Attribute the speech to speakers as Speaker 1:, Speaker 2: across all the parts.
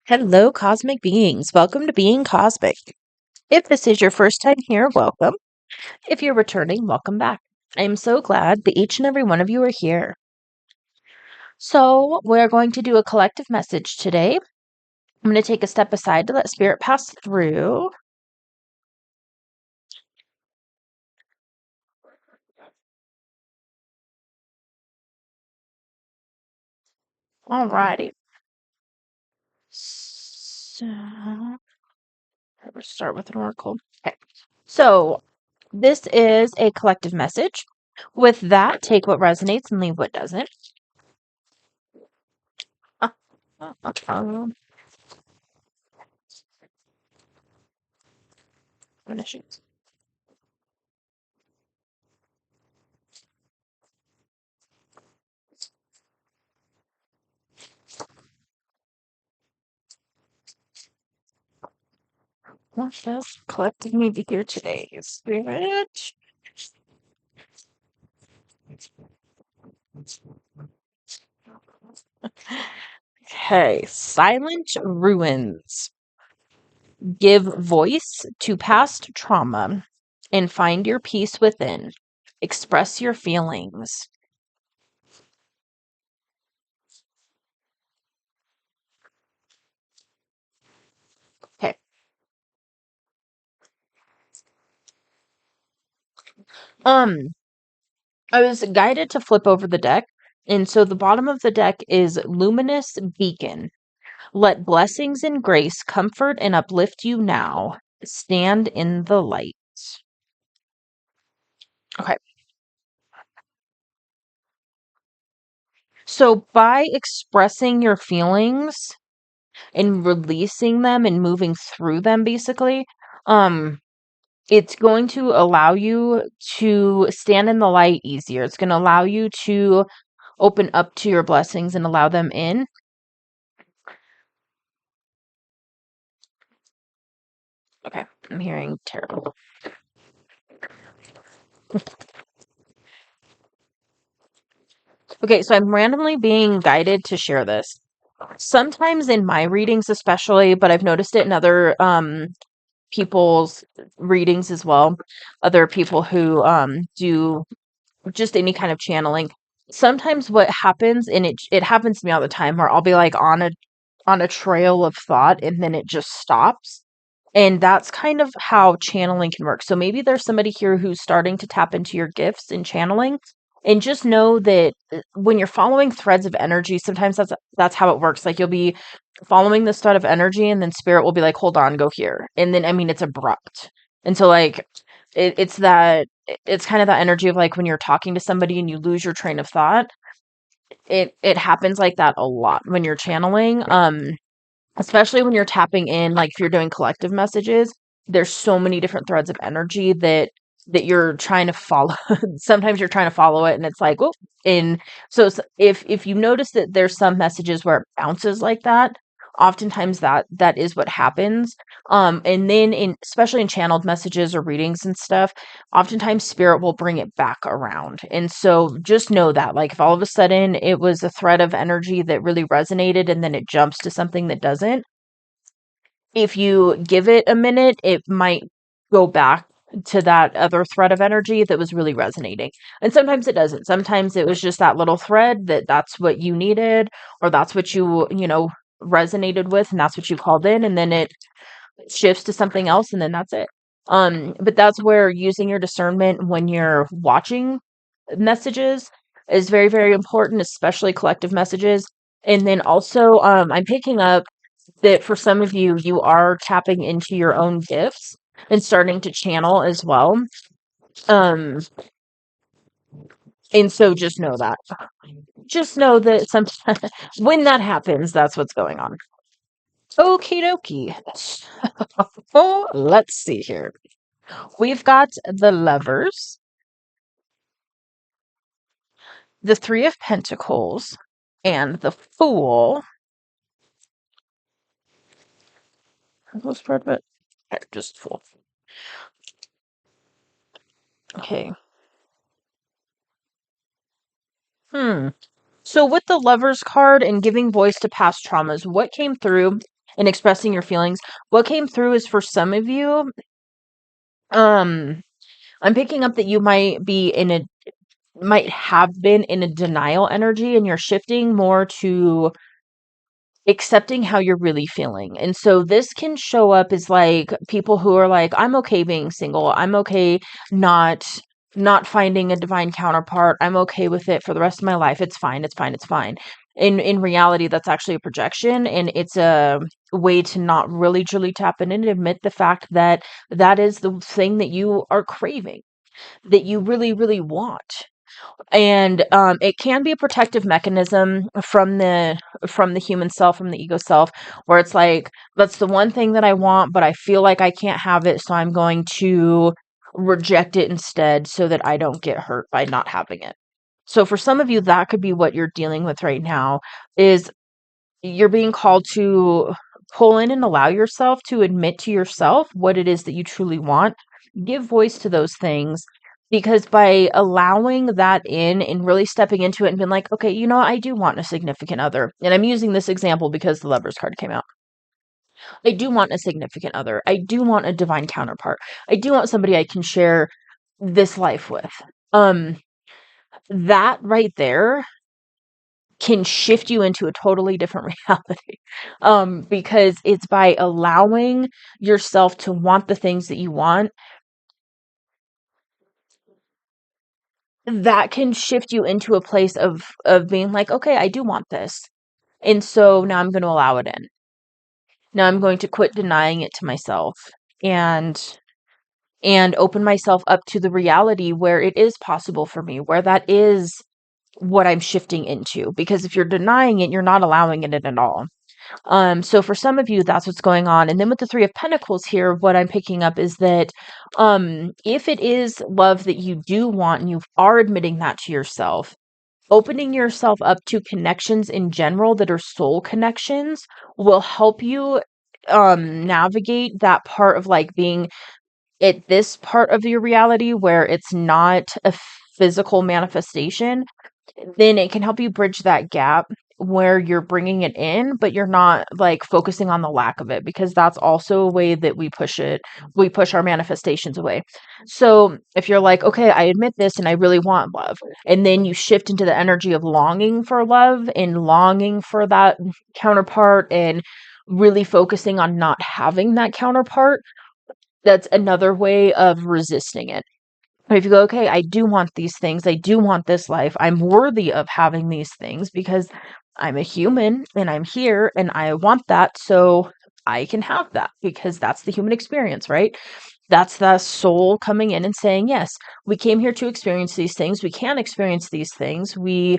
Speaker 1: Hello, cosmic beings. Welcome to Being Cosmic. If this is your first time here, welcome. If you're returning, welcome back. I am so glad that each and every one of you are here. So, we're going to do a collective message today. I'm going to take a step aside to let Spirit pass through. Alrighty. So, let's start with an oracle. Okay. So, this is a collective message. With that, take what resonates and leave what doesn't. I'm gonna shoot. What has collected me to here today, Spirit? Okay, silent ruins. Give voice to past trauma and find your peace within. Express your feelings. Okay. Um, I was guided to flip over the deck, and so the bottom of the deck is luminous beacon. Let blessings and grace comfort and uplift you now. Stand in the light. Okay. So by expressing your feelings and releasing them and moving through them basically, um it's going to allow you to stand in the light easier. It's going to allow you to open up to your blessings and allow them in. Okay, I'm hearing terrible. Okay, so I'm randomly being guided to share this. Sometimes in my readings especially, but I've noticed it in other people's readings as well. Other people who do just any kind of channeling. Sometimes what happens, and it happens to me all the time, where I'll be like on a trail of thought and then it just stops. And that's kind of how channeling can work. So maybe there's somebody here who's starting to tap into your gifts in channeling. And just know that when you're following threads of energy, sometimes that's how it works. Like you'll be following this thread of energy, and then spirit will be like, "Hold on, go here." And then I mean, it's abrupt. And so like it's kind of that energy of like when you're talking to somebody and you lose your train of thought. It happens like that a lot when you're channeling. Especially when you're tapping in, like if you're doing collective messages, there's so many different threads of energy that you're trying to follow. Sometimes you're trying to follow it and it's like, oh, and so if you notice that there's some messages where it bounces like that, oftentimes that is what happens. And then in especially in channeled messages or readings and stuff, oftentimes spirit will bring it back around. And so just know that, like, if all of a sudden it was a thread of energy that really resonated and then it jumps to something that doesn't, if you give it a minute, it might go back to that other thread of energy that was really resonating. And sometimes it doesn't. Sometimes it was just that little thread that's what you needed, or that's what you resonated with, and that's what you called in, and then it shifts to something else, and then that's it. But that's where using your discernment when you're watching messages is very, very important, especially collective messages. And then also, I'm picking up that for some of you, you are tapping into your own gifts and starting to channel as well. Um, and so just know that. Just know that when that happens, that's what's going on. Okie dokie. Oh, let's see here. We've got the Lovers, the Three of Pentacles, and the Fool. What's part of it? Just Fool. Okay. So with the Lovers card and giving voice to past traumas, what came through and expressing your feelings. What came through is for some of you, um, I'm picking up that you might have been in a denial energy, and you're shifting more to accepting how you're really feeling. And so this can show up as like people who are like, I'm okay being single. I'm okay not finding a divine counterpart. I'm okay with it for the rest of my life. It's fine. It's fine. It's fine. In reality, that's actually a projection, and it's a way to not really truly tap in and admit the fact that that is the thing that you are craving, that you really, really want. And it can be a protective mechanism from the human self, from the ego self, where it's like, that's the one thing that I want, but I feel like I can't have it, so I'm going to reject it instead so that I don't get hurt by not having it. So for some of you, that could be what you're dealing with right now, is you're being called to pull in and allow yourself to admit to yourself what it is that you truly want. Give voice to those things, because by allowing that in and really stepping into it and being like, okay, I do want a significant other. And I'm using this example because the Lover's card came out. I do want a significant other. I do want a divine counterpart. I do want somebody I can share this life with. Um, that right there can shift you into a totally different reality. Because it's by allowing yourself to want the things that you want, that can shift you into a place of being like, okay, I do want this. And so now I'm going to allow it in. Now I'm going to quit denying it to myself, and open myself up to the reality where it is possible for me, where that is what I'm shifting into. Because if you're denying it, you're not allowing it in at all. So for some of you, that's what's going on. And then with the Three of Pentacles here, what I'm picking up is that if it is love that you do want and you are admitting that to yourself, opening yourself up to connections in general that are soul connections will help you navigate that part of like being at this part of your reality where it's not a physical manifestation. Then it can help you bridge that gap where you're bringing it in, but you're not like focusing on the lack of it, because that's also a way that we push our manifestations away. So if you're like, okay, I admit this and I really want love, and then you shift into the energy of longing for love and longing for that counterpart and really focusing on not having that counterpart, that's another way of resisting it. But if you go, okay, I do want these things. I do want this life. I'm worthy of having these things because I'm a human and I'm here and I want that. So I can have that because that's the human experience, right? That's the soul coming in and saying, yes, we came here to experience these things. We can experience these things. We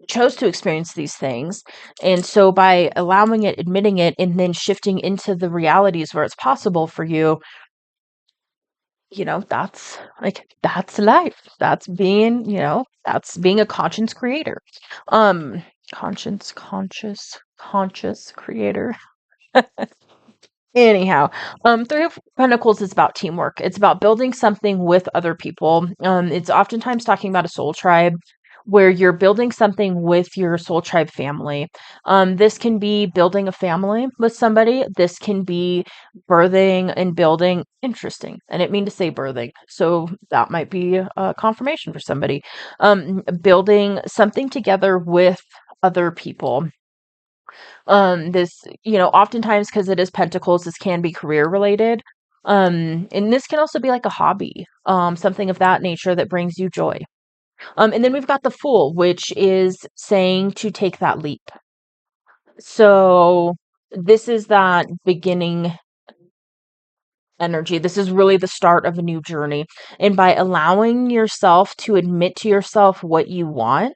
Speaker 1: chose to experience these things. And so by allowing it, admitting it, and then shifting into the realities where it's possible for you, that's life. That's being a conscience creator. Um, conscious creator. Anyhow, Three of Pentacles is about teamwork. It's about building something with other people. It's oftentimes talking about a soul tribe where you're building something with your soul tribe family. This can be building a family with somebody. This can be birthing and building. Interesting. I didn't mean to say birthing, so that might be a confirmation for somebody. Building something together with other people. This, oftentimes, because it is pentacles, this can be career related. And this can also be like a hobby, something of that nature that brings you joy. And then we've got the Fool, which is saying to take that leap. So this is that beginning energy. This is really the start of a new journey. And by allowing yourself to admit to yourself what you want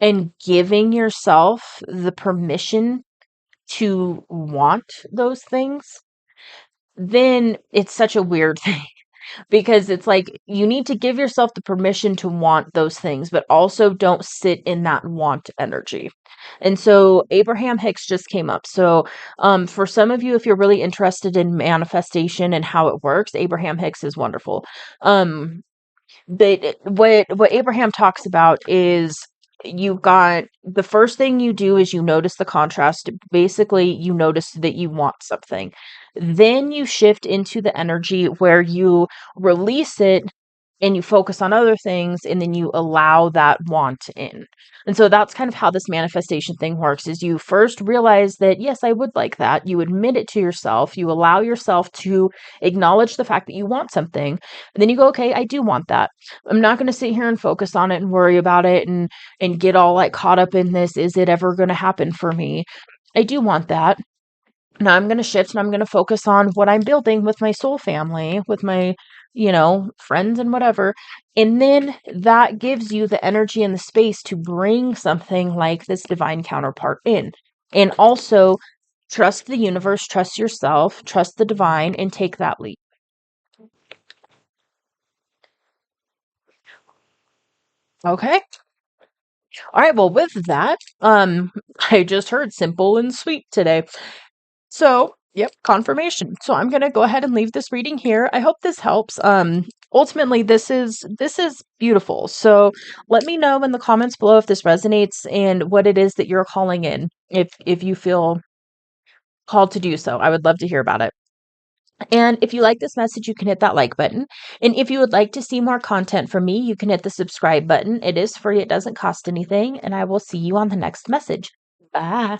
Speaker 1: and giving yourself the permission to want those things, then it's such a weird thing, because it's like you need to give yourself the permission to want those things, but also don't sit in that want energy. And so Abraham Hicks just came up. So for some of you, if you're really interested in manifestation and how it works, Abraham Hicks is wonderful. But what Abraham talks about is you've got the first thing you do is you notice the contrast. Basically, you notice that you want something. Then you shift into the energy where you release it and you focus on other things, and then you allow that want in. And so that's kind of how this manifestation thing works is you first realize that yes, I would like that. You admit it to yourself. You allow yourself to acknowledge the fact that you want something. And then you go, okay, I do want that. I'm not going to sit here and focus on it and worry about it and get all like caught up in this. Is it ever going to happen for me? I do want that. Now I'm going to shift and I'm going to focus on what I'm building with my soul family, with my, friends and whatever. And then that gives you the energy and the space to bring something like this divine counterpart in. And also trust the universe, trust yourself, trust the divine, and take that leap. Okay. All right. Well, with that, I just heard simple and sweet today. So, yep, confirmation. So I'm gonna go ahead and leave this reading here. I hope this helps. Ultimately, this is beautiful. So let me know in the comments below if this resonates and what it is that you're calling in. If you feel called to do so, I would love to hear about it. And if you like this message, you can hit that like button. And if you would like to see more content from me, you can hit the subscribe button. It is free, it doesn't cost anything, and I will see you on the next message. Bye.